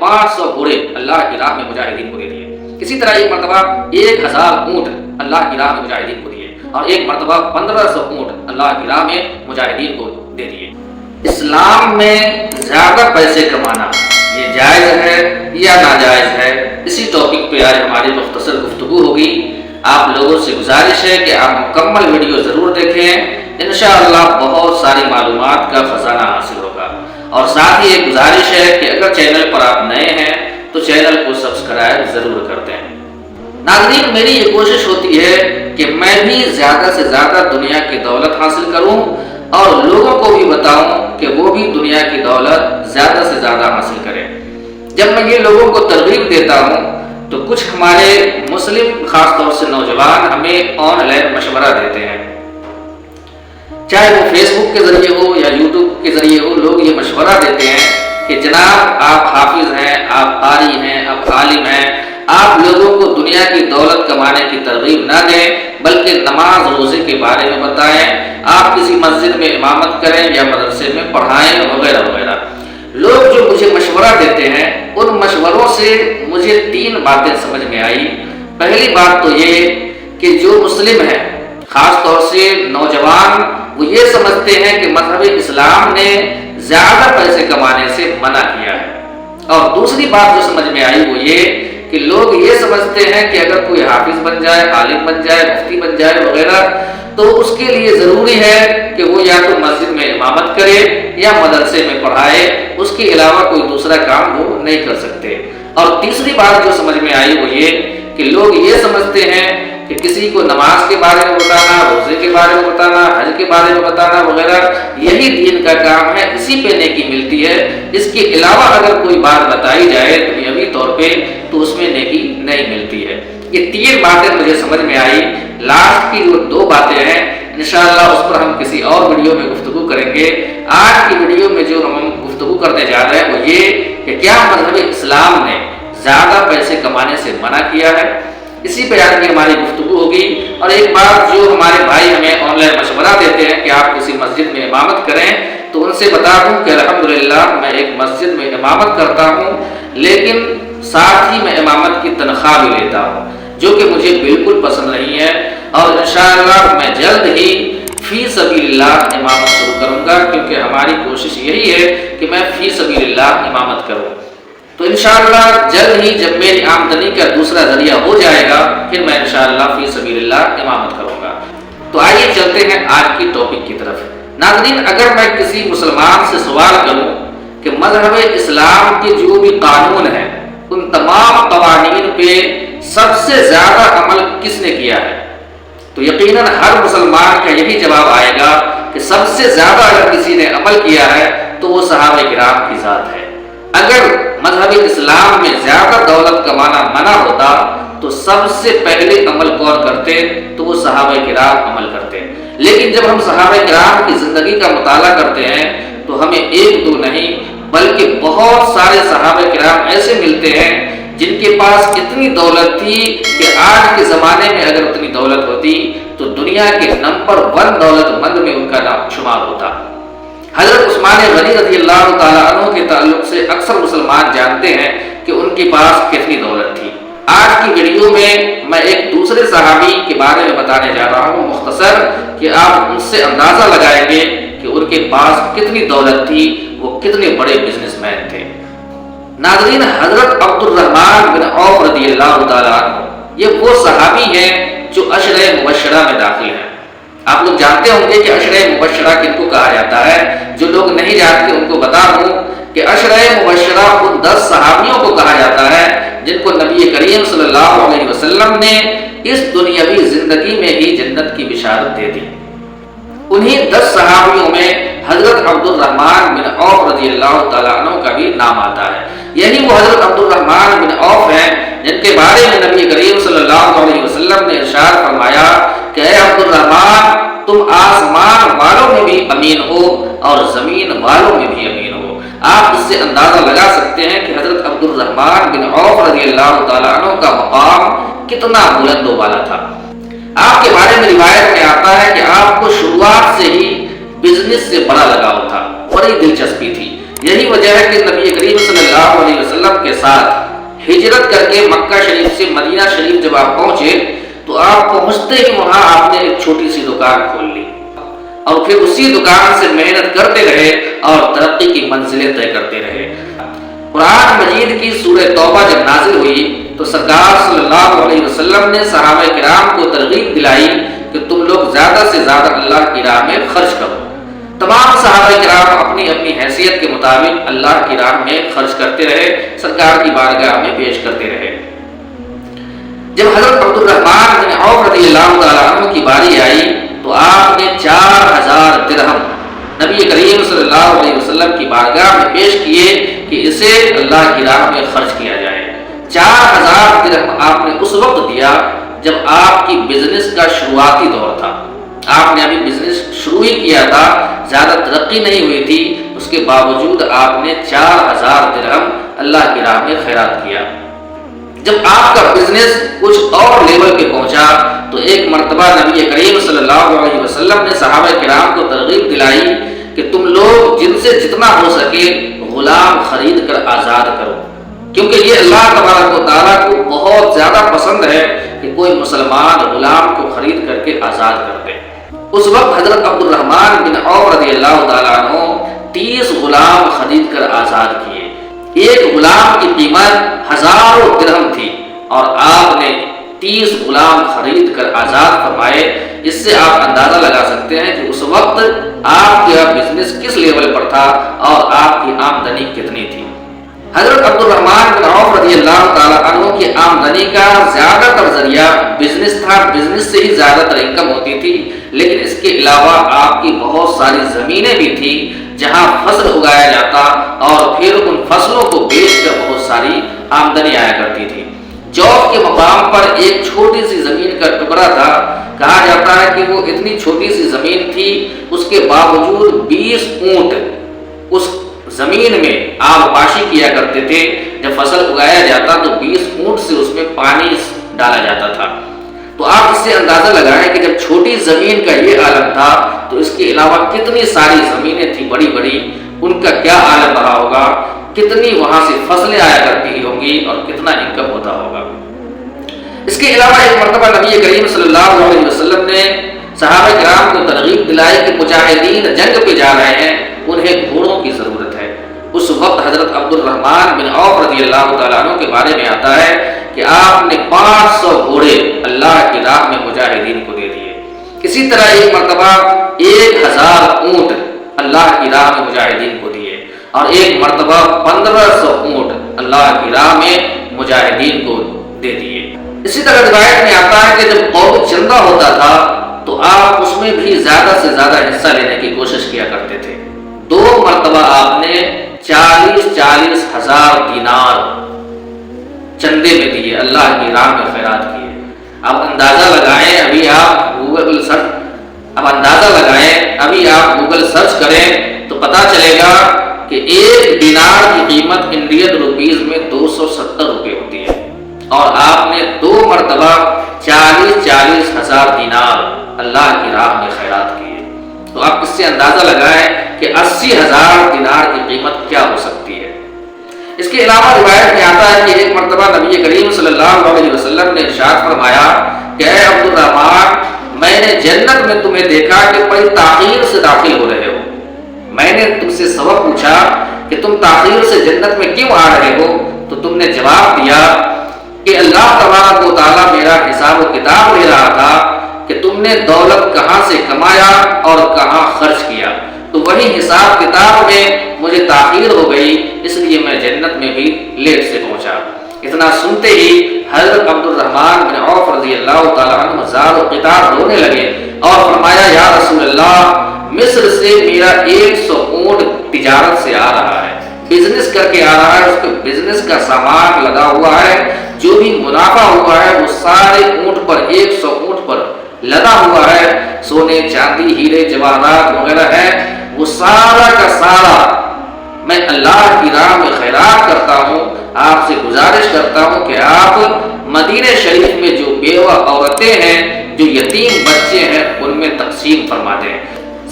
500 گھوڑے اللہ کی راہ میں مجاہدین کو دے دیے۔ اسی طرح ایک مرتبہ 1000 اونٹ اللہ کی راہ میں مجاہدین کو دیے، اور ایک مرتبہ 1500 اونٹ اللہ کی راہ میں مجاہدین کو دے دیے۔ اسلام میں زیادہ پیسے کمانا یہ جائز ہے یا ناجائز ہے، اسی ٹاپک پہ آج ہماری مختصر گفتگو ہوگی۔ آپ لوگوں سے گزارش ہے کہ آپ مکمل ویڈیو ضرور دیکھیں، انشاءاللہ بہت ساری معلومات کا خزانہ حاصل ہوگا۔ اور ساتھ ہی ایک گزارش ہے کہ اگر چینل پر آپ نئے ہیں تو چینل کو سبسکرائب ضرور کر دیں۔ ناظرین، میری یہ کوشش ہوتی ہے کہ میں بھی زیادہ سے زیادہ دنیا کی دولت حاصل کروں اور لوگوں کو بھی بتاؤں کہ وہ بھی دنیا کی دولت زیادہ سے زیادہ حاصل کریں۔ جب میں یہ لوگوں کو ترغیب دیتا ہوں تو کچھ ہمارے مسلم خاص طور سے نوجوان ہمیں آن لائن مشورہ دیتے ہیں، چاہے وہ فیس بک کے ذریعے ہو یا یوٹیوب کے ذریعے ہو۔ لوگ یہ مشورہ دیتے ہیں کہ جناب آپ حافظ ہیں، آپ قاری ہیں، آپ عالم ہیں، آپ لوگوں کو دنیا کی دولت کمانے کی ترغیب نہ دیں بلکہ نماز روزے کے بارے میں بتائیں، آپ کسی مسجد میں امامت کریں یا مدرسے میں پڑھائیں وغیرہ وغیرہ۔ لوگ جو مجھے مشورہ دیتے ہیں ان مشوروں سے مجھے 3 باتیں سمجھ میں آئی۔ پہلی بات تو یہ کہ جو مسلم ہیں خاص طور سے نوجوان، وہ یہ سمجھتے ہیں کہ مذہب اسلام نے زیادہ پیسے کمانے سے منع کیا ہے۔ اور دوسری بات جو سمجھ میں آئی وہ یہ کہ لوگ یہ سمجھتے ہیں کہ اگر کوئی حافظ بن جائے، عالم بن جائے، مفتی بن جائے وغیرہ تو اس کے لیے ضروری ہے کہ وہ یا تو مسجد میں امامت کرے یا مدرسے میں پڑھائے، اس کے علاوہ کوئی دوسرا کام وہ نہیں کر سکتے۔ اور تیسری بات جو سمجھ میں آئی وہ یہ کہ لوگ یہ سمجھتے ہیں کہ کسی کو نماز کے بارے میں بتانا، روزے کے بارے میں بتانا، حج کے بارے میں بتانا وغیرہ یہی دین کا کام ہے، اسی پہ نیکی ملتی ہے، اس کے علاوہ اگر کوئی بات بتائی جائے دنیاوی طور پہ تو اس میں نیکی نہیں ملتی ہے۔ یہ 3 باتیں مجھے سمجھ میں آئی۔ لاسٹ کی جو 2 باتیں ہیں انشاءاللہ اس پر ہم کسی اور ویڈیو میں گفتگو کریں گے۔ آج کی ویڈیو میں جو ہم گفتگو کرنے جا رہے ہیں وہ یہ کہ کیا مذہب اسلام نے زیادہ پیسے کمانے سے منع کیا ہے، اسی پہ آج کی ہماری گفتگو ہوگی۔ اور ایک بات جو ہمارے بھائی ہمیں آن لائن مشورہ دیتے ہیں کہ آپ کسی مسجد میں امامت کریں، تو ان سے بتا دوں کہ الحمدللہ میں ایک مسجد میں امامت کرتا ہوں، لیکن ساتھ ہی میں امامت کی تنخواہ بھی لیتا ہوں جو کہ مجھے بالکل پسند نہیں ہے، اور انشاءاللہ میں جلد ہی فی سبیل اللہ امامت شروع کروں گا، کیونکہ ہماری کوشش یہی ہے کہ میں فی سبیل اللہ امامت کروں۔ تو انشاءاللہ جلد ہی جب میری آمدنی کا دوسرا ذریعہ ہو جائے گا پھر میں انشاءاللہ فی سبیل اللہ امامت کروں گا۔ تو آئیے چلتے ہیں آج کی ٹاپک کی طرف۔ ناظرین، اگر میں کسی مسلمان سے سوال کروں کہ مذہب اسلام کے جو بھی قانون ہیں ان تمام قوانین پہ سب سے زیادہ عمل کس نے کیا ہے، تو یقیناً ہر مسلمان کا یہی جواب آئے گا کہ سب سے زیادہ اگر کسی نے عمل کیا ہے تو وہ صحابہ کرام کی ذات ہے۔ اگر مذہب اسلام میں زیادہ دولت کمانا منع ہوتا تو سب سے پہلے عمل کون کرتے تو وہ صحابہ کرام عمل کرتے۔ لیکن جب ہم صحابہ کرام کی زندگی کا مطالعہ کرتے ہیں تو ہمیں 1 2 نہیں بلکہ بہت سارے صحابہ کرام ایسے ملتے ہیں جن کے پاس اتنی دولت تھی کہ آج کے زمانے میں اگر اتنی دولت ہوتی تو دنیا کے نمبر 1 دولت مند میں ان کا نام شمار ہوتا۔ حضرت عثمان غنی رضی اللہ تعالیٰ عنہ کے تعلق سے اکثر مسلمان جانتے ہیں کہ ان کے پاس کتنی دولت تھی۔ آج کی ویڈیو میں میں ایک دوسرے صحابی کے بارے میں بتانے جا رہا ہوں مختصر، کہ آپ ان سے اندازہ لگائیں گے کہ ان کے پاس کتنی دولت تھی، وہ کتنے بڑے بزنس مین تھے۔ ناظرین، حضرت عبد الرحمن بن عوف رضی اللہ تعالیٰ عنہ یہ وہ صحابی ہیں جو عشرہ مبشرہ میں داخل ہیں۔ آپ لوگ جانتے ہوں گے کہ عشرہ مبشرہ کن کو کہا جاتا ہے۔ جو لوگ نہیں جانتے ان کو بتا دوں کہ عشرہ مبشرہ ان 10 صحابیوں کو کہا جاتا ہے جن کو نبی کریم صلی اللہ علیہ وسلم نے اس دنیاوی زندگی میں ہی جنت کی بشارت دے دی۔ انہی 10 صحابیوں میں حضرت عبد الرحمن بن عوف رضی اللہ تعالیٰ عنہ کا بھی نام آتا ہے۔ یہی وہ حضرت عبد الرحمن بن عوف ہیں جن کے بارے میں نبی کریم صلی اللہ علیہ وسلم نے ارشاد فرمایا کہ اے عبد الرحمن، تم آسمان والوں میں بھی امین ہو اور زمین والوں میں بھی امین ہو۔ آپ اس سے اندازہ لگا سکتے ہیں کہ حضرت عبد الرحمن بن عوف رضی اللہ تعالیٰ عنہ کا مقام کتنا بلند و بالا تھا۔ آپ کے بارے میں روایت میں آتا ہے کہ آپ کو شروعات سے ہی بزنس سے بڑا لگاؤ تھا، بڑی دلچسپی تھی۔ یہی وجہ ہے کہ نبی کریم صلی اللہ علیہ وسلم کے ساتھ ہجرت کر کے مکہ شریف سے مدینہ شریف جب آپ پہنچے تو آپ پہنچتے ہی وہاں آپ نے ایک چھوٹی سی دکان کھول لی اور پھر اسی دکان سے محنت کرتے رہے اور ترقی کی منزلیں طے کرتے رہے۔ قرآن مجید کی سورہ توبہ جب نازل ہوئی تو سرکار صلی اللہ علیہ وسلم نے صحابہ کرام کو ترغیب دلائی کہ تم لوگ زیادہ سے زیادہ اللہ کی راہ میں خرچ کرو۔ تمام صحابہ کرام اپنی اپنی حیثیت کے مطابق اللہ کی راہ میں خرچ کرتے رہے، سرکار کی بارگاہ میں پیش کرتے رہے۔ جب حضرت عبد الرحمن بن عوف رضی اللہ تعالیٰ عنہ کی باری آئی تو آپ نے 4000 درہم نبی کریم صلی اللہ علیہ وسلم کی بارگاہ میں پیش کیے کہ اسے اللہ کی راہ میں خرچ کیا جائے۔ 4000 درہم آپ نے اس وقت دیا جب آپ کی بزنس کا شروعاتی دور تھا، آپ نے ابھی بزنس شروع ہی کیا تھا، زیادہ ترقی نہیں ہوئی تھی، اس کے باوجود آپ نے 4000 درہم اللہ کی راہ میں خیرات کیا۔ جب آپ کا بزنس کچھ اور لیول پہ پہنچا تو ایک مرتبہ نبی کریم صلی اللہ علیہ وسلم نے صحابہ کرام کو ترغیب دلائی کہ تم لوگ جن سے جتنا ہو سکے غلام خرید کر آزاد کرو، کیونکہ یہ اللہ تبارک و تعالیٰ کو بہت زیادہ پسند ہے کہ کوئی مسلمان غلام کو خرید کر کے آزاد کر دے۔ اس وقت حضرت عبد الرحمن بن عوف رضی اللہ تعالیٰ عنہ 30 غلام خرید کر آزاد کیے۔ ایک غلام کی قیمت 1000 درہم تھی اور آپ نے 30 غلام خرید کر آزاد فرمائے۔ اس سے آپ اندازہ لگا سکتے ہیں کہ اس وقت آپ کا بزنس کس لیول پر تھا اور آپ کی آمدنی کتنی تھی۔ حضرت عبد الرحمن بن عوف رضی اللہ تعالیٰ عنہ کی آمدنی کا زیادہ تر ذریعہ بزنس تھا، بزنس سے ہی زیادہ تر انکم ہوتی تھی، لیکن اس کے علاوہ آپ کی بہت ساری زمینیں بھی تھیں جہاں فصل اگایا جاتا اور پھر ان فصلوں کو بیچ کر بہت ساری آمدنی آیا کرتی تھی۔ جوف کے مقام پر ایک چھوٹی سی زمین کا ٹکڑا تھا، کہا جاتا ہے کہ وہ اتنی چھوٹی سی زمین تھی، اس کے باوجود 20 اونٹ اس زمین میں آب پاشی کیا کرتے تھے۔ جب فصل اگایا جاتا تو 20 اونٹ سے اس میں پانی ڈالا جاتا تھا۔ تو آپ اس سے اندازہ لگائیں کہ جب چھوٹی زمین کا یہ عالم تھا تو اس کے علاوہ کتنی ساری زمینیں تھیں بڑی بڑی، ان کا کیا عالم رہا ہوگا، کتنی وہاں سے فصلیں آیا کرتی ہوں گی اور کتنا انکم ہوتا ہوگا۔ اس کے علاوہ ایک مرتبہ نبی کریم صلی اللہ علیہ وسلم نے صحابہ کرام کو ترغیب دلائی کہ مجاہدین جنگ پہ جا رہے ہیں، انہیں گھوڑوں کی ضرورت ہے۔ اس وقت حضرت عبد الرحمن بن عوف رضی اللہ تعالیٰ عنہ کے بارے میں آتا ہے کہ آپ نے 500 گھوڑے اللہ کی راہ میں مجاہدین کو دے دیے۔ اسی طرح ایک مرتبہ 1000 اونٹ اللہ کی راہ میں مجاہدین کو دیے اور ایک مرتبہ 1500 اونٹ اللہ کی راہ میں مجاہدین کو دے دیے۔ اسی طرح روایت میں آتا ہے کہ جب قوم چندہ ہوتا تھا تو آپ اس میں بھی زیادہ سے زیادہ حصہ لینے کی کوشش کیا کرتے تھے۔ 2 مرتبہ آپ نے 40 ہزار دینار چندے میں دیے، اللہ کی راہ میں خیرات کیے۔ اب اندازہ لگائیں، ابھی آپ گوگل سرچ کریں تو پتا چلے گا کہ 1 دینار کی قیمت انڈین روپیز میں 270 روپے ہوتی ہے اور آپ نے 2 مرتبہ 40 ہزار دینار اللہ کی راہ میں خیرات کیے۔ تو آپ اس سے اندازہ لگائیں کہ 80,000 دینار کی قیمت کیا ہو سکتی ہے۔ اس کے علاوہ روایت میں آتا ہے کہ ایک مرتبہ نبی کریم صلی اللہ علیہ وسلم نے ارشاد فرمایا کہ اے عبد الرحمن، میں نے جنت میں تمہیں دیکھا کہ بڑی تاخیر سے داخل ہو رہے ہو۔ میں نے تم سے سبب پوچھا کہ تم تاخیر سے جنت میں کیوں آ رہے ہو تو تم نے جواب دیا کہ اللہ تبارک و تعالیٰ میرا حساب و کتاب لے رہا تھا کہ تم نے دولت کہاں سے کمایا اور کہاں خرچ کیا، تو وہی حساب کتاب میں مجھے تاخیر ہو گئی، اس لیے میں جنت میں بھی لیٹ سے پہنچا۔ اتنا سنتے ہی حضرت عبد الرحمن بن عوف رضی اللہ تعالیٰ عنہ زار و قطار رونے لگے اور فرمایا یا رسول اللہ، مصر سے میرا 100 اونٹ تجارت سے آ رہا ہے، بزنس کر کے آ رہا ہے، اس کے بزنس کا سامان لگا ہوا ہے، جو بھی منافع ہوا ہے وہ سارے اونٹ پر 100 اونٹ پر لدا ہوا ہے، سونے چاندی ہیرے جواہرات وغیرہ ہے، وہ سارا کا سارا میں اللہ کی راہ میں خیرات کرتا ہوں۔ آپ سے گزارش کرتا ہوں کہ آپ مدینہ شریف میں جو بیوہ عورتیں ہیں، جو یتیم بچے ہیں، ان میں تقسیم فرما دیں،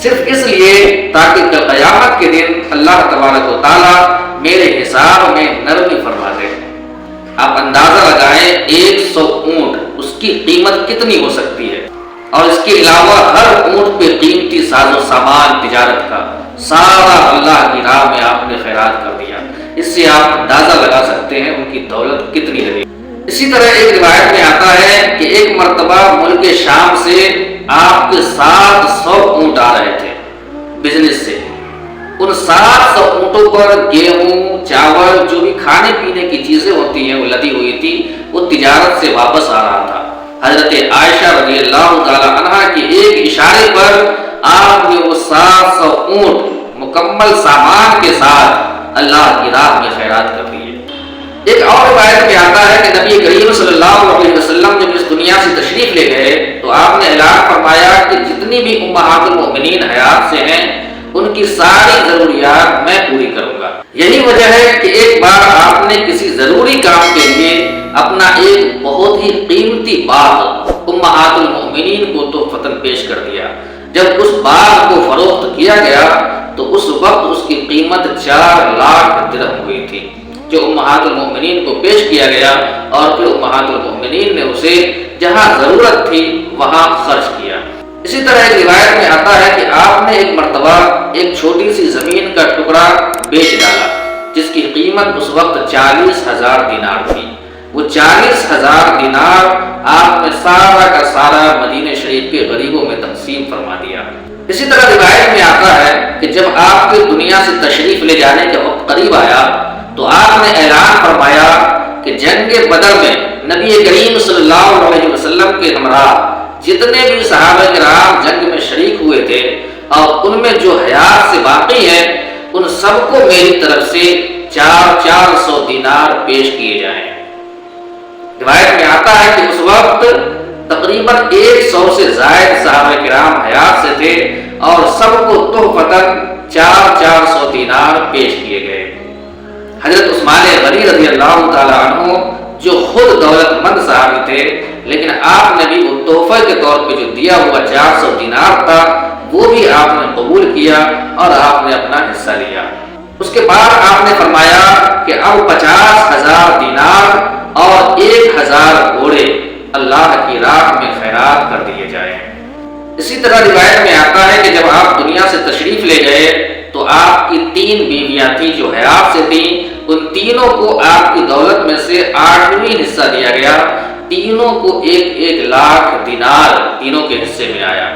صرف اس لیے تاکہ قیامت کے دن اللہ تبارک و تعالیٰ میرے حساب میں نرمی فرما دے۔ کی قیمت کتنی ہو سکتی ہے، اور اس کے علاوہ ہر اونٹ پہ قیمتی ساز و سامان تجارت کا سارا اللہ کی راہ میں آپ نے خیرات کر دیا۔ اس سے آپ اندازہ لگا سکتے ہیں ان کی دولت کتنی رہی۔ اسی طرح ایک روایت میں آتا ہے کہ ایک مرتبہ ملک شام سے آپ کے 700 اونٹ آ رہے تھے بزنس سے۔ ان 700 اونٹوں پر گیہوں، چاول، جو بھی کھانے پینے کی چیزیں ہوتی ہیں وہ لدی ہوئی تھی، وہ تجارت سے واپس آ رہا تھا۔ حضرت عائشہ رضی اللہ تعالی عنہا کے ایک اشارے پر آپ نے وہ 700 اونٹ مکمل سامان کے ساتھ اللہ کی راہ میں خیرات کر دیے۔ ایک اور روایت میں آتا ہے کہ نبی کریم صلی اللہ علیہ وسلم جب اس دنیا سے تشریف لے گئے تو آپ نے اعلان فرمایا کہ جتنی بھی امہات المؤمنین حیات سے ہیں ان کی ساری ضروریات میں پوری کروں گا۔ یہی وجہ ہے کہ ایک بار آپ نے کسی ضروری کام کے لیے اپنا ایک بہت ہی قیمتی باغ امہات المؤمنین کو تحفتاً پیش کر دیا۔ جب اس باغ کو فروخت کیا گیا تو اس وقت اس کی قیمت 4 لاکھ درہم ہوئی تھی، جو امہات المؤمنین کو پیش کیا گیا، اور پھر امہات المؤمنین نے اسے جہاں ضرورت تھی وہاں خرچ کیا۔ اسی طرح ایک روایت میں آتا ہے کہ آپ نے ایک مرتبہ ایک چھوٹی سی زمین کا ٹکڑا بیچ ڈالا جس کی قیمت اس وقت 40,000 دینار تھی۔ وہ 40,000 دینار آپ نے سارا کا سارا مدینہ شریف کے غریبوں میں تقسیم فرما دیا۔ اسی طرح روایت میں آتا ہے کہ جب آپ کے دنیا سے تشریف لے جانے کا وقت قریب آیا تو آپ نے اعلان فرمایا کہ جنگ بدر میں نبی کریم صلی اللہ علیہ وسلم کے ہمراہ جتنے بھی صحابہ کرام جنگ میں شریک ہوئے تھے اور ان میں جو حیات سے باقی ہیں ان سب کو میری طرف سے 400 دینار پیش کیے جائیں۔ روایت میں آتا ہے کہ اس وقت تقریباً 100 سے زائد صحابہ کرام حیات سے تھے اور سب کو تحفتاً 400 دینار پیش کیے گئے۔ حضرت عثمان غنی رضی اللہ تعالی عنہ جو خود دولت مند صحابی تھے، لیکن آپ نے بھی وہ تحفے کے طور پہ جو دیا ہوا 400 دینار تھا وہ بھی آپ نے قبول کیا اور آپ نے اپنا حصہ لیا۔ اس کے بعد آپ نے فرمایا کہ اب 50,000 دینار اور 1,000 گھوڑے اللہ کی راہ میں خیرات کر دیے جائیں۔ اسی طرح روایت میں آتا ہے کہ جب آپ دنیا سے تشریف لے گئے تو آپ کی 3 بیویاں تھیں جو حیات سے تھیں، ان تینوں کو آپ کی دولت میں سے 8واں حصہ دیا گیا۔ تینوں کو 1 لاکھ دینار تینوں کے حصے میں آیا۔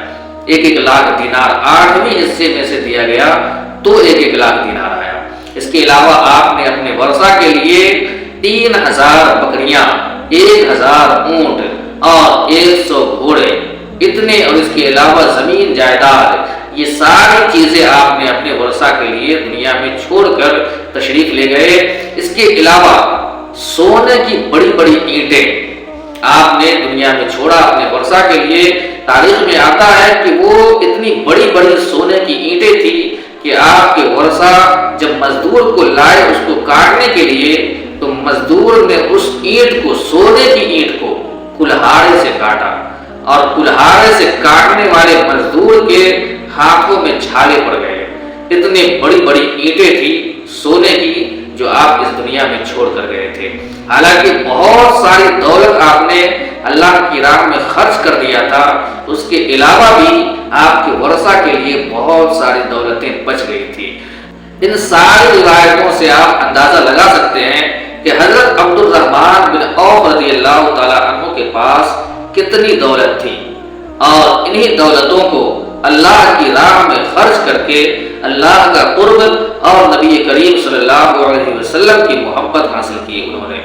1 لاکھ دینار 8ویں حصے میں سے دیا گیا تو 1 لاکھ دینار آیا۔ اس کے علاوہ آپ نے اپنے ورثہ کے لیے 3,000 بکریاں، 1,000 اونٹ اور 100 گھوڑے اتنے، اور اس کے علاوہ زمین جائیداد، یہ ساری چیزیں آپ نے اپنے ورثہ کے لیے دنیا میں چھوڑ کر تشریف لے گئے۔ اس کے علاوہ سونے کی بڑی بڑی اینٹیں آپ نے دنیا میں چھوڑا اپنے ورثہ کے لیے۔ تاریخ میں آتا ہے کہ وہ اتنی بڑی بڑی سونے کی اینٹیں تھی کہ آپ کے ورثہ جب مزدور کو لائے اس کو کاٹنے کے لیے تو مزدور نے اس اینٹ کو، سونے کی اینٹ کو کلہاڑے سے کاٹا، اور کلہاڑے سے کاٹنے والے مزدور کے ہاتھوں میں چھالے پڑ گئے۔ اتنی بڑی بڑی اینٹیں تھی سونے کی جو آپ اس دنیا میں چھوڑ کر گئے تھے۔ حالانکہ بہت ساری دولت آپ نے اللہ کی راہ میں خرچ کر دیا تھا، اس کے علاوہ بھی آپ کے ورثہ کے لیے بہت ساری دولتیں بچ گئی تھی۔ ان ساری روایتوں سے آپ اندازہ لگا سکتے ہیں کہ حضرت عبد الرحمن بن عوف رضی اللہ تعالی عنہ کے پاس کتنی دولت تھی، اور انہی دولتوں کو اللہ کی راہ میں خرچ کر کے اللہ کا قرب اور نبی کریم صلی اللہ علیہ وسلم کی محبت حاصل کی انہوں نے۔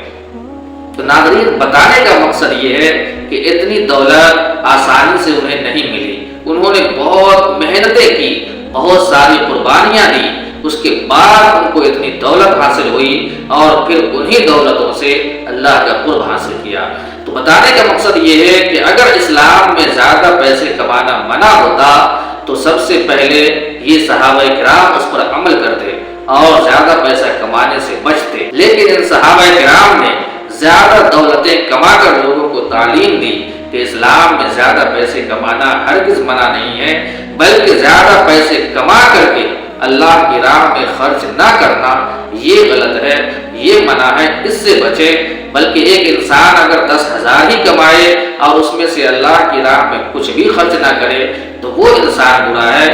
تو ناظرین، بتانے کا مقصد یہ ہے کہ اتنی دولت آسانی سے انہیں نہیں ملی، انہوں نے بہت محنتیں کی، بہت ساری قربانیاں دی، اس کے بعد ان کو اتنی دولت حاصل ہوئی اور پھر انہی دولتوں سے اللہ کا قرب حاصل کیا۔ تو بتانے کا مقصد یہ ہے کہ اگر اسلام میں زیادہ پیسے کمانا منع ہوتا تو سب سے پہلے یہ صحابہ کرام اس پر عمل کرتے اور زیادہ پیسہ کمانے سے بچتے، لیکن ان صحابہ کرام نے زیادہ دولتیں کما کر لوگوں کو تعلیم دی کہ اسلام میں زیادہ پیسے کمانا ہرگز منع نہیں ہے، بلکہ زیادہ پیسے کما کر کے اللہ کی راہ میں خرچ نہ کرنا یہ غلط ہے، یہ منع ہے، اس سے بچے۔ بلکہ ایک انسان اگر 10,000 ہی کمائے اور اس میں سے اللہ کی راہ میں کچھ بھی خرچ نہ کرے تو وہ انسان برا ہے،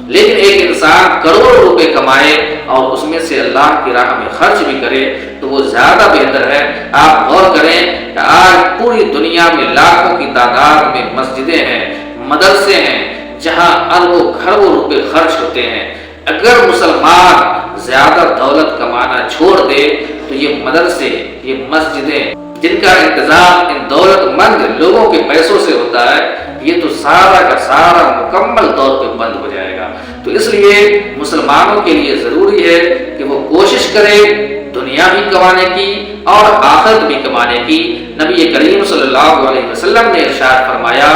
لیکن ایک انسان کروڑ روپے کمائے اور اس میں سے اللہ کی راہ میں خرچ بھی کرے تو وہ زیادہ بہتر ہے۔ آپ غور کریں کہ آج پوری دنیا میں لاکھوں کی تعداد میں مسجدیں ہیں، مدرسے ہیں، جہاں اربوں کھربوں روپے خرچ ہوتے ہیں۔ اگر مسلمان زیادہ دولت کمانا چھوڑ دے تو یہ مدرسے، یہ مسجدیں جن کا انتظام ان دولت مند لوگوں کے پیسوں سے ہوتا ہے، یہ تو سارا کا سارا مکمل طور پہ بند ہو جائے گا۔ تو اس لیے مسلمانوں کے لیے ضروری ہے کہ وہ کوشش کرے دنیا بھی کمانے کی اور آخرت بھی کمانے کی۔ نبی کریم صلی اللہ علیہ وسلم نے ارشاد فرمایا،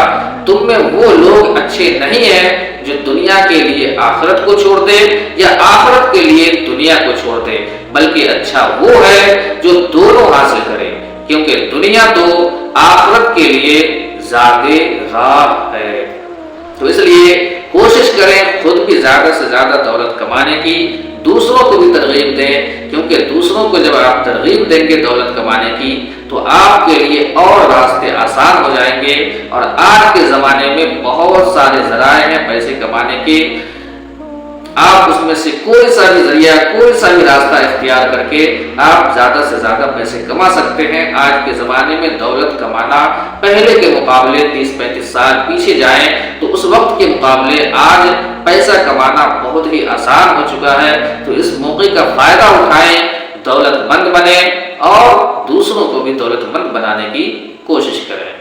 تم میں وہ لوگ اچھے نہیں ہیں جو دنیا کے لیے آخرت کو چھوڑ دے یا آخرت کے لیے دنیا کو چھوڑ دے، بلکہ اچھا وہ ہے جو دونوں حاصل کرے، کیونکہ دنیا تو آخرت کے لیے زیادہ راہ ہے۔ تو اس لیے کوشش کریں خود بھی زیادہ سے زیادہ دولت کمانے کی، دوسروں کو بھی ترغیب دیں، کیونکہ دوسروں کو جب آپ ترغیب دیں گے دولت کمانے کی تو آپ کے لیے اور راستے آسان ہو جائیں گے۔ اور آج کے زمانے میں بہت سارے ذرائع ہیں پیسے کمانے کے، آپ اس میں سے کوئی سا بھی ذریعہ، کوئی سا بھی راستہ اختیار کر کے آپ زیادہ سے زیادہ پیسے کما سکتے ہیں۔ آج کے زمانے میں دولت کمانا پہلے کے مقابلے 30-35 سال پیچھے جائیں تو اس وقت کے مقابلے آج پیسہ کمانا بہت ہی آسان ہو چکا ہے۔ تو اس موقع کا فائدہ اٹھائیں، دولت مند بنیں اور دوسروں کو بھی دولت مند بنانے کی کوشش کریں۔